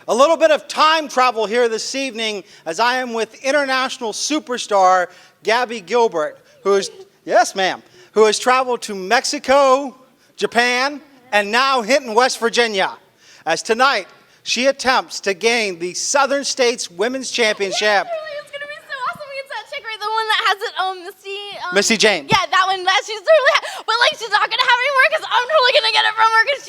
A little bit of time travel here this evening as I am with international superstar Gabby Gilbert, who is, yes ma'am, who has traveled to Mexico, Japan, and now hitting West Virginia. As tonight, she attempts to gain the Southern States Women's Championship. Yeah, it's going to be so awesome against that chick, right? The one that has it, Misty. Misty James. Yeah, that one. She's totally, but like she's not going to have it anymore because I'm totally going to get it from her because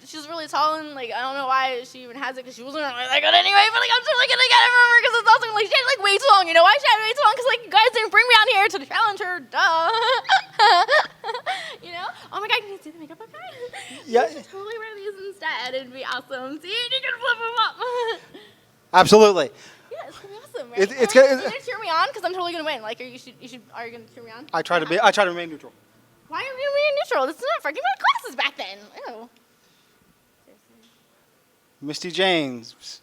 she's really tall and like I don't know why she even has it because she wasn't really that good anyway. But like I'm totally going to get it from her because it's awesome. Like she had like way too long. You know why she had way too long? Because like you guys didn't bring me out here to challenge her. Duh. You know? Oh my God, can you see the makeup okay? Yeah. You should totally wear these instead. It'd be awesome. See, you can flip them up. Absolutely. Yeah, it's gonna be awesome, right? It's Are gonna. you gonna cheer me on? Because I'm totally gonna win. Like, are you gonna cheer me on? I try to remain neutral. Why are you being neutral? This is not fair. Give me my glasses back then. Ew. Misty James.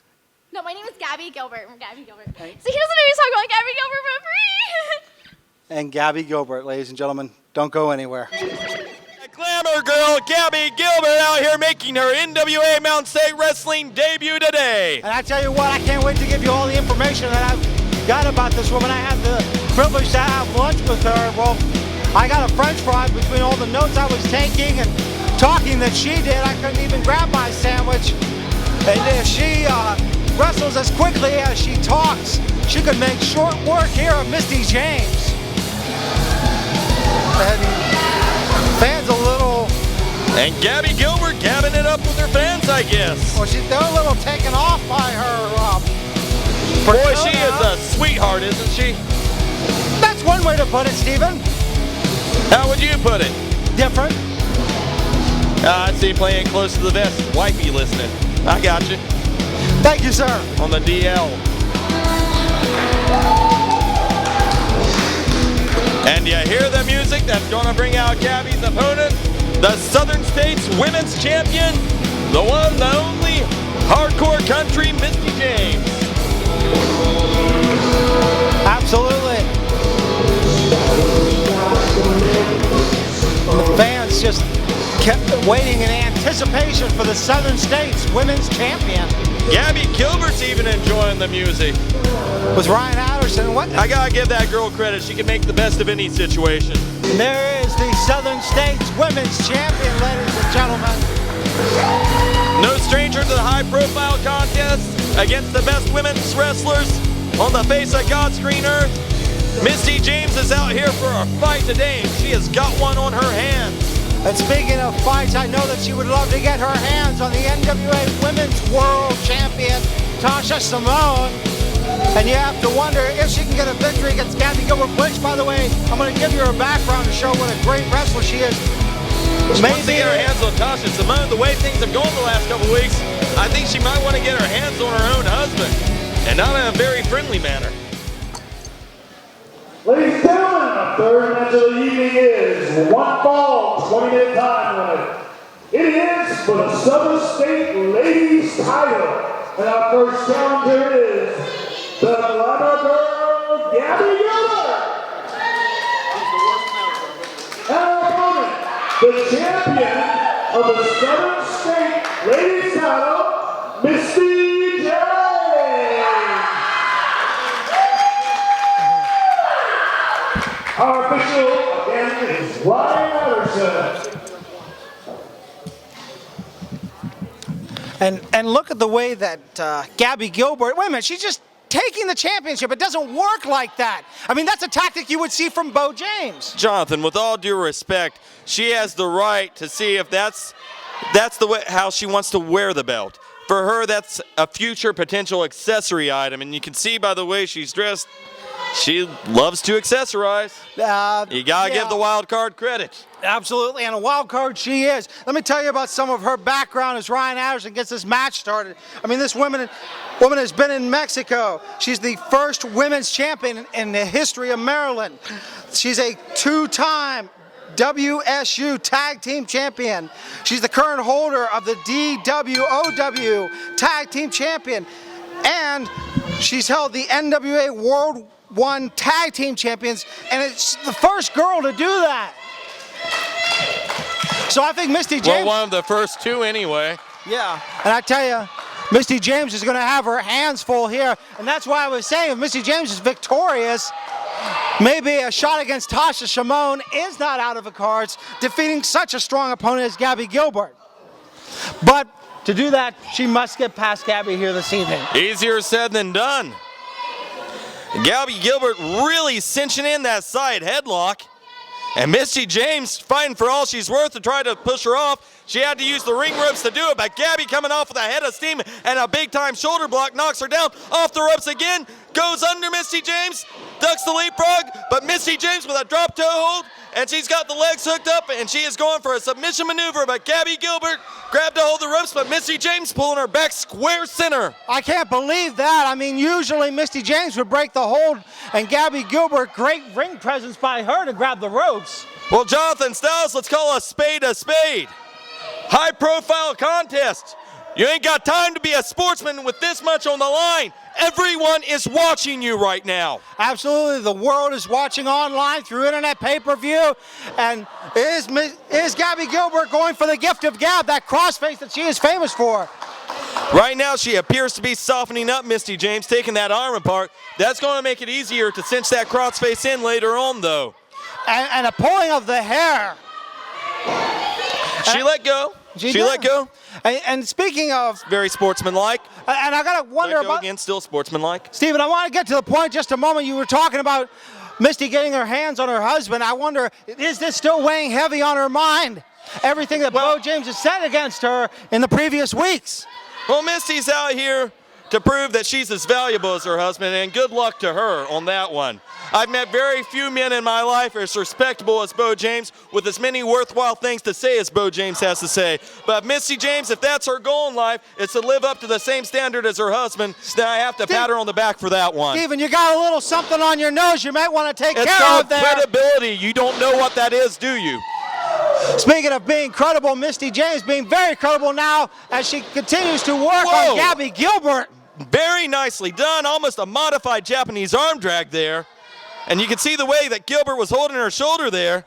No, my name is Gabby Gilbert. I'm Gabby Gilbert. Hey. So he doesn't know he's talking about Gabby Gilbert for free. And Gabby Gilbert, ladies and gentlemen, don't go anywhere. Glamour girl Gabby Gilbert out here making her NWA Mountain State Wrestling debut today. And I tell you what, I can't wait to give you all the information that I've got about this woman. I had the privilege to have lunch with her. Well, I got a French fry between all the notes I was taking and talking that she did. I couldn't even grab my sandwich. And if she wrestles as quickly as she talks, she could make short work here of Misty James. And fans a little... And Gabby Gilbert gabbing it up with her fans, I guess. Well, they're a little taken off by her Boy, she is a sweetheart, isn't she? That's one way to put it, Stephen. How would you put it? Different. I see playing close to the vest. Wifey listening. I got you. Thank you, sir. On the DL. And you hear the music that's going to bring out Gabby's opponent, the Southern States Women's Champion, the one, the only, hardcore country Misty James. Absolutely. The fans just kept waiting in anticipation for the Southern States Women's Champion. Gabby Gilbert's even enjoying the music. With Ryan Anderson. What? I gotta give that girl credit. She can make the best of any situation. And there is the Southern States Women's Champion, ladies and gentlemen. No stranger to the high-profile contest against the best women's wrestlers on the face of God's green earth. Misty James is out here for a fight today, and she has got one on her hands. And speaking of fights, I know that she would love to get her hands on the NWA Women's World Champion, Tasha Simone. And you have to wonder if she can get a victory against Gabby Gilbert, which, by the way, I'm going to give you her background to show what a great wrestler she is. Maybe to get her hands on Tasha Simone, the way things have gone the last couple weeks, I think she might want to get her hands on her own husband, and not in a very friendly manner. Ladies and gentlemen, our third match of the evening is one fall, 20-minute time limit. It is for the Southern State Ladies title. And our first challenger is the Glamour girl, Gabby Gilbert. And our opponent, the champion of the Southern State Ladies title, Misty James. Our official, again, is Ryan Anderson. And look at the way that Gabby Gilbert, wait a minute, she's just taking the championship. It doesn't work like that. I mean, that's a tactic you would see from Bo James. Jonathan, with all due respect, she has the right to see if that's the way how she wants to wear the belt. For her, that's a future potential accessory item, and you can see by the way she's dressed, she loves to accessorize. You gotta give the wild card credit. Absolutely, and a wild card she is. Let me tell you about some of her background as Ryan Anderson gets this match started. I mean, this woman has been in Mexico. She's the first women's champion in the history of Maryland. She's a two-time WSU Tag Team Champion. She's the current holder of the DWOW Tag Team Champion. And she's held the NWA World One Tag Team Champions, and it's the first girl to do that. So I think Misty James... Well, one of the first two anyway. Yeah, and I tell you, Misty James is going to have her hands full here, and that's why I was saying if Misty James is victorious, maybe a shot against Tasha Shimon is not out of the cards, defeating such a strong opponent as Gabby Gilbert. But to do that, she must get past Gabby here this evening. Easier said than done. Gabby Gilbert really cinching in that side headlock. And Misty James fighting for all she's worth to try to push her off. She had to use the ring ropes to do it, but Gabby coming off with a head of steam and a big-time shoulder block knocks her down. Off the ropes again, goes under Misty James, ducks the leapfrog, but Misty James with a drop toe hold, and she's got the legs hooked up, and she is going for a submission maneuver, but Gabby Gilbert grabbed a hold of the ropes, but Misty James pulling her back square center. I can't believe that. I mean, usually Misty James would break the hold, and Gabby Gilbert, great ring presence by her to grab the ropes. Well, Jonathan Styles, let's call a spade a spade. High-profile contest. You ain't got time to be a sportsman with this much on the line. Everyone is watching you right now. Absolutely, the world is watching online through internet pay-per-view, and is Gabby Gilbert going for the gift of gab, that crossface that she is famous for? Right now, she appears to be softening up Misty James, taking that arm apart. That's going to make it easier to cinch that crossface in later on, though. And a pulling of the hair. She let go. She let go. And speaking of, Very sportsmanlike. and I gotta wonder Let go about again, still sportsmanlike. Stephen. I want to get to the point just a moment. You were talking about Misty getting her hands on her husband. I wonder, is this still weighing heavy on her mind? Everything that Bo James has said against her in the previous weeks. Well, Misty's out here to prove that she's as valuable as her husband, and good luck to her on that one. I've met very few men in my life as respectable as Bo James, with as many worthwhile things to say as Bo James has to say. But Misty James, if that's her goal in life, is to live up to the same standard as her husband, then I have to pat her on the back for that one. Stephen, you got a little something on your nose you might want to take It's care called of there. credibility. You don't know what that is, do you? Speaking of being credible, Misty James being very credible now as she continues to work on Gabby Gilbert. Very nicely done, almost a modified Japanese arm drag there. And you can see the way that Gilbert was holding her shoulder there.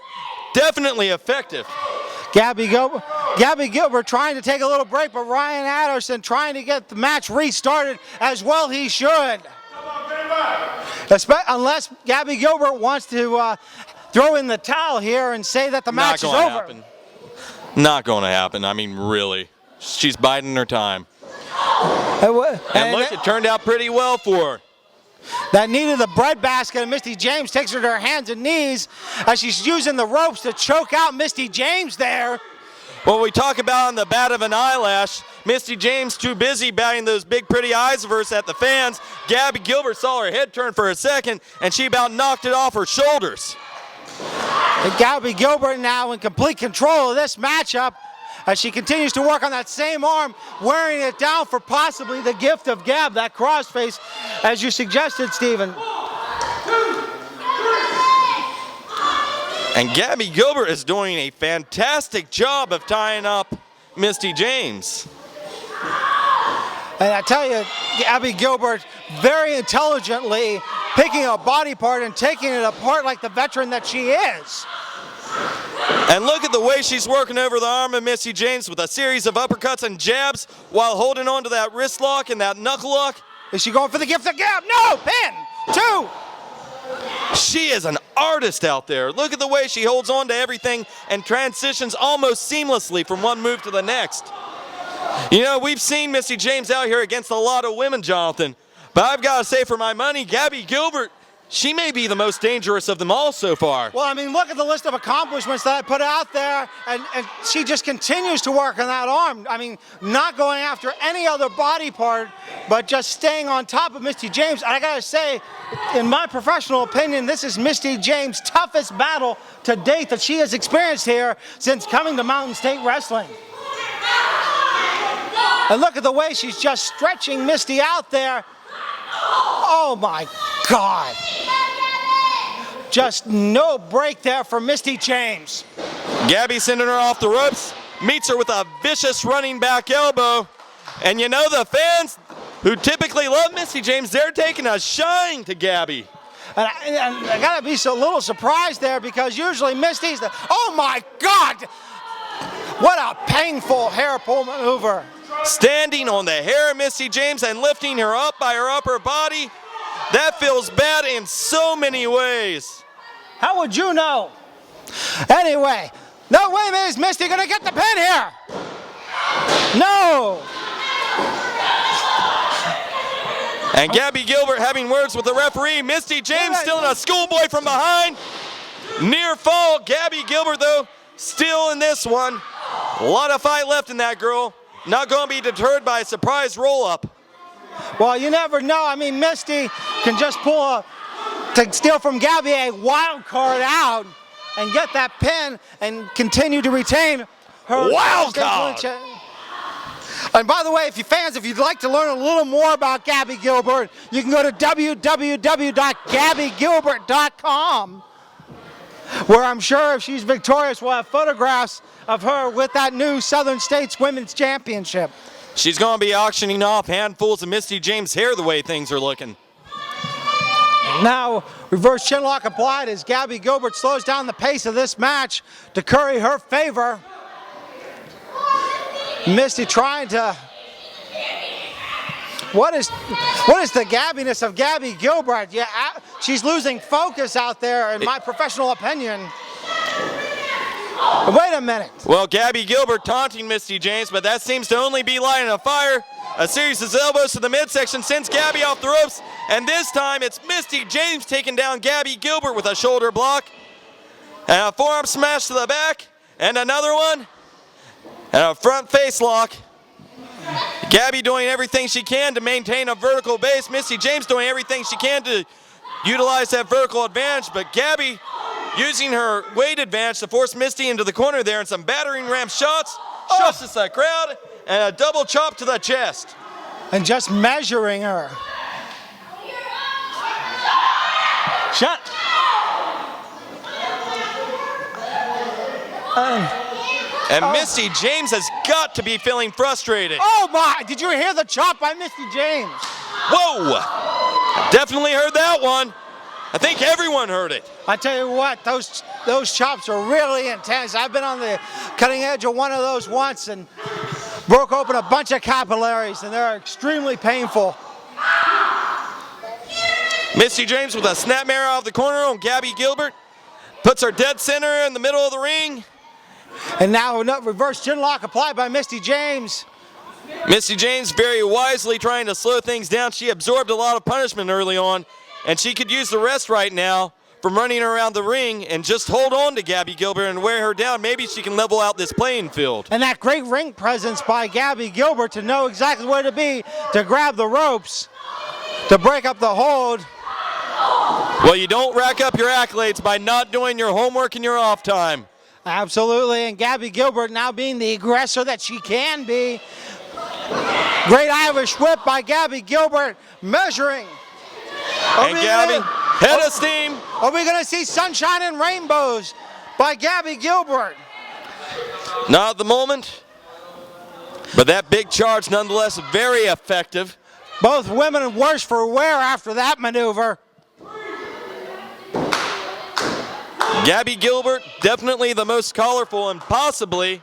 Definitely effective. Gabby Gilbert trying to take a little break, but Ryan Anderson trying to get the match restarted as well he should. Unless Gabby Gilbert wants to throw in the towel here and say that the match is over. Not going to happen. I mean, really. She's biding her time. And look, it turned out pretty well for her. That knee to the breadbasket, and Misty James takes her to her hands and knees as she's using the ropes to choke out Misty James there. Well, we talk about on the bat of an eyelash, Misty James too busy batting those big pretty eyes of hers at the fans. Gabby Gilbert saw her head turn for a second, and she about knocked it off her shoulders. And Gabby Gilbert now in complete control of this matchup as she continues to work on that same arm, wearing it down for possibly the gift of gab, that crossface, as you suggested, Stephen. And Gabby Gilbert is doing a fantastic job of tying up Misty James. And I tell you, Gabby Gilbert very intelligently picking a body part and taking it apart like the veteran that she is. And look at the way she's working over the arm of Misty James with a series of uppercuts and jabs while holding on to that wrist lock and that knuckle lock. Is she going for the gift of gab? No! Pin! 2! She is an artist out there. Look at the way she holds on to everything and transitions almost seamlessly from one move to the next. You know, we've seen Misty James out here against a lot of women, Jonathan. But I've got to say, for my money, Gabby Gilbert, she may be the most dangerous of them all so far. Well, I mean, look at the list of accomplishments that I put out there, and she just continues to work on that arm. I mean, not going after any other body part, but just staying on top of Misty James. And I gotta say, in my professional opinion, this is Misty James' toughest battle to date that she has experienced here since coming to Mountain State Wrestling. And look at the way she's just stretching Misty out there. Oh my God. Just no break there for Misty James. Gabby sending her off the ropes, meets her with a vicious running back elbow. And you know, the fans who typically love Misty James, they're taking a shine to Gabby. And I gotta be a little surprised there because usually Misty's oh my God! What a painful hair pull maneuver. standing on the hair of Misty James and lifting her up by her upper body. That feels bad in so many ways. How would you know? Anyway, no way, is Misty gonna get the pin here? No! And Gabby Gilbert having words with the referee. Misty James still in a schoolboy from behind. Near fall. Gabby Gilbert, though, still in this one. A lot of fight left in that girl. Not going to be deterred by a surprise roll-up. Well, you never know. I mean, Misty can just to steal from Gabby a wild card out and get that pin and continue to retain her wild card. And by the way, if you'd like to learn a little more about Gabby Gilbert, you can go to www.gabbygilbert.com, where I'm sure if she's victorious, we'll have photographs of her with that new Southern States Women's Championship. She's going to be auctioning off handfuls of Misty James hair the way things are looking. Now, reverse chinlock applied as Gabby Gilbert slows down the pace of this match to curry her favor. Misty trying to... What is the gabbiness of Gabby Gilbert? Yeah, she's losing focus out there, in my professional opinion. Wait a minute. Well, Gabby Gilbert taunting Misty James, but that seems to only be lighting a fire. A series of elbows to the midsection sends Gabby off the ropes, and this time it's Misty James taking down Gabby Gilbert with a shoulder block. And a forearm smash to the back, and another one. And a front face lock. Gabby doing everything she can to maintain a vertical base. Misty James doing everything she can to utilize that vertical advantage, but Gabby using her weight advantage to force Misty into the corner there, and some battering ram shots. Shots to the crowd, and a double chop to the chest. And just measuring her. Shut. And Misty James has got to be feeling frustrated. Oh my, did you hear the chop by Misty James? Whoa, definitely heard that one. I think everyone heard it. I tell you what, those chops are really intense. I've been on the cutting edge of one of those once and broke open a bunch of capillaries, and they're extremely painful. Misty James with a snapmare off the corner on Gabby Gilbert. Puts her dead center in the middle of the ring. And now a reverse chin lock applied by Misty James. Misty James very wisely trying to slow things down. She absorbed a lot of punishment early on, and she could use the rest right now from running around the ring and just hold on to Gabby Gilbert and wear her down. Maybe she can level out this playing field. And that great ring presence by Gabby Gilbert to know exactly where to be to grab the ropes, to break up the hold. Well, you don't rack up your accolades by not doing your homework in your off time. Absolutely, and Gabby Gilbert now being the aggressor that she can be. Great Irish whip by Gabby Gilbert, measuring. And Gabby, head of steam. Are we going to see sunshine and rainbows by Gabby Gilbert? Not at the moment, but that big charge nonetheless very effective. Both women worse for wear after that maneuver. Gabby Gilbert, definitely the most colorful and possibly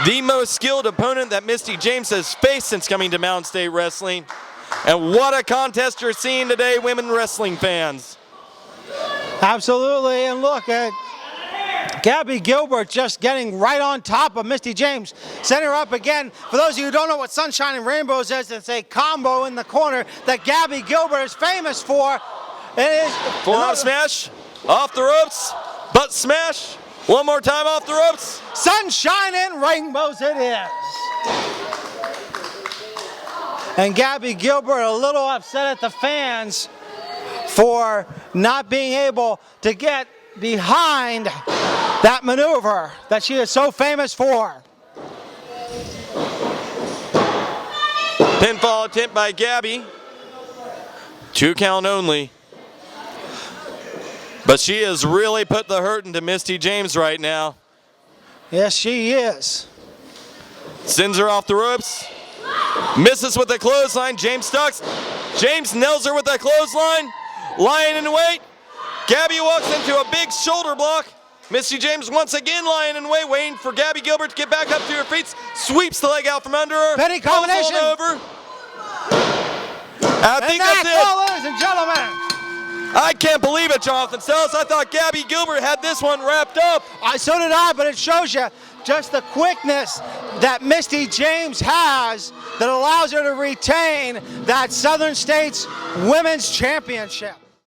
the most skilled opponent that Misty James has faced since coming to Mountain State Wrestling. And what a contest you're seeing today, women wrestling fans. Absolutely, and look at Gabby Gilbert just getting right on top of Misty James. Setting her up again. For those of you who don't know what Sunshine and Rainbows is, it's a combo in the corner that Gabby Gilbert is famous for. It is forearm smash, off the ropes, butt smash, one more time off the ropes. Sunshine and Rainbows it is. And Gabby Gilbert a little upset at the fans for not being able to get behind that maneuver that she is so famous for. Pinfall attempt by Gabby. 2 count only. But she has really put the hurt into Misty James right now. Yes, she is. Sends her off the ropes. Misses with the clothesline. James ducks. James nails her with the clothesline. Lying in wait. Gabby walks into a big shoulder block. Misty James once again lying in wait, waiting for Gabby Gilbert to get back up to her feet. Sweeps the leg out from under her. Penny Goes on combination. over. I think that's it. Well, ladies and gentlemen. I can't believe it, Jonathan Sells. I thought Gabby Gilbert had this one wrapped up. So did I, but it shows you just the quickness that Misty James has that allows her to retain that Southern States Women's Championship.